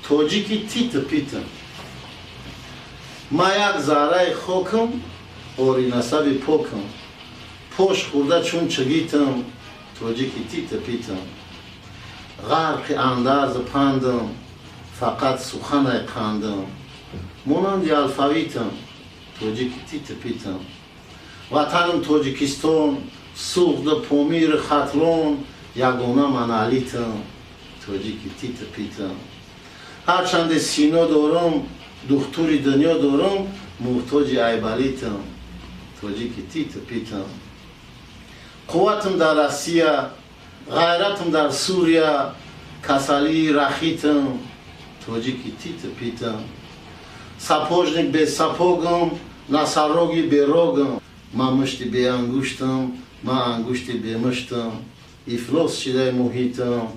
توجیکی تیت پیتم ما یک زارای خوکم اوری نصبی پوکم پوش خورده چون چگیتم توجیکی تیت پیتم غرق اندرز پندم فقط سخنه قندم مونند الفاویتم توجیکی تیت پیتم وطنم توجیکستان سوخت پومیر خطلون یگونه منالیتم توجیکی تیت پیتم هرچند سینه دارم دختوری دنیا دارم محتاج ایبالیتم توجیکی تیت پیتم قوتم در روسیه غیرتم در سوریه کسالی رخیتم توجیکی تیت پیتم سپوژنک به سپوگم نصروگی به روگم ما مشتی به انگوشتم ما انگوشتی به مشتم افلاس شده محیطم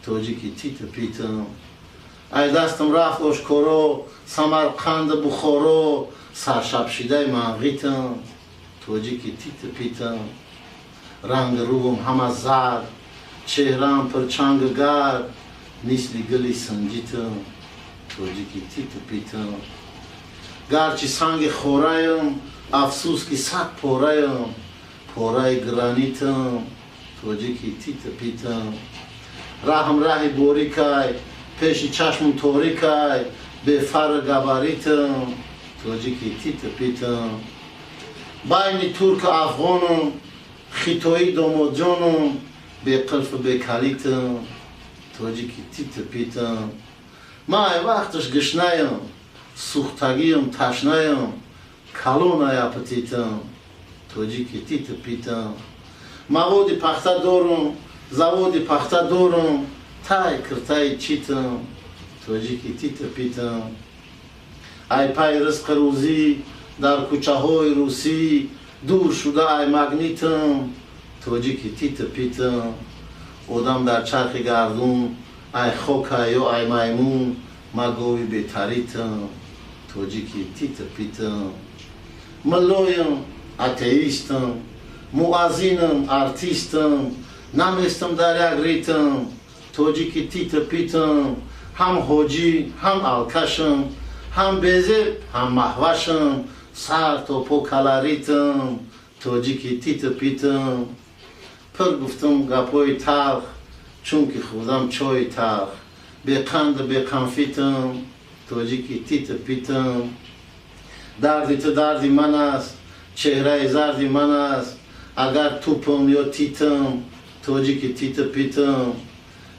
توجیکی تیت پیتم ای دستم رفت اشکارو سمرقند بخارو سرشبشیده منغیتم توجیکی تیت پیتم رنگ روم همه زرد چهرم پر چنگ گرد مثل گلی سنجیتم توجیکی تیت پیتم گرچه سنگ خورایم افسوس که صد پورایم پورای گرانیتم توجیکی تیت پیتم رحم راه بوری کای پیش چشم توری کای به فر گباریتم توجیکی تیت پیتم بین ترک افغانم خیتوی دومود جانم به قلف به کلیتم توجیکی تیت پیتم ما ای وقتش گشنایم سوختگیم تشنایم کلون ای اپتیتم توجیکی تیت پیتم مواد پخته دارم زواد پخته دارم تای کرتای چیتم توجیکی تیت پیتم ای پای رزق روزی در کوچه های روسی دور شده ای مگنیتم توجیکی تیت پیتم آدم در چرخ گردون ای خوک یا ای میمون مگوی بیتریتم توجیکی تیت پیتم ملایم اتئیستم موازینم ارتیستم نمیستم در یک ریتم توجیکی تیت پیتم هم حاجی هم الکشم هم بیزب هم محوشم سر تا پو کلاریتم توجیکی تیت پیتم پر گفتم گپای تلخ چون که خودم چای تلخ به قند به قنفیتم توجیکی تیت پیتم دردی تو دردی من است چهره زردی من است اگر توپم یا تیتم توجیکی تیت پیتم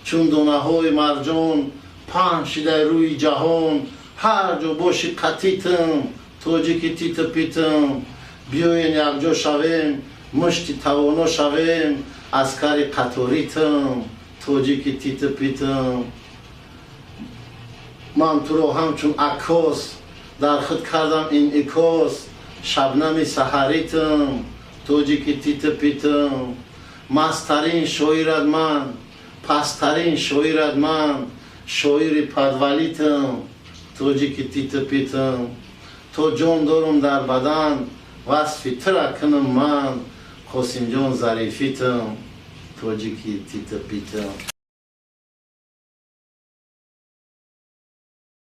چون دانه های مرجان پهن شده روی جهان هر جا باشی قطیتم توجیکی تیت پیتم بیاین یک جا شویم مشتی توانا شویم عسکر قطاریتم توجیکی تیت پیتم من تو را همچون عکاس در خود کردم این عکاس شبنم سحریتم توجیکی تیت پیتم مسترین شاعرت من پسترین شاعرت من شاعر پدولیتم توجیکی تیت پیتم تو جان دارم در بدن وصفی تر کنم من قاسم جان ظریفیتم توجیکی تیت پیتم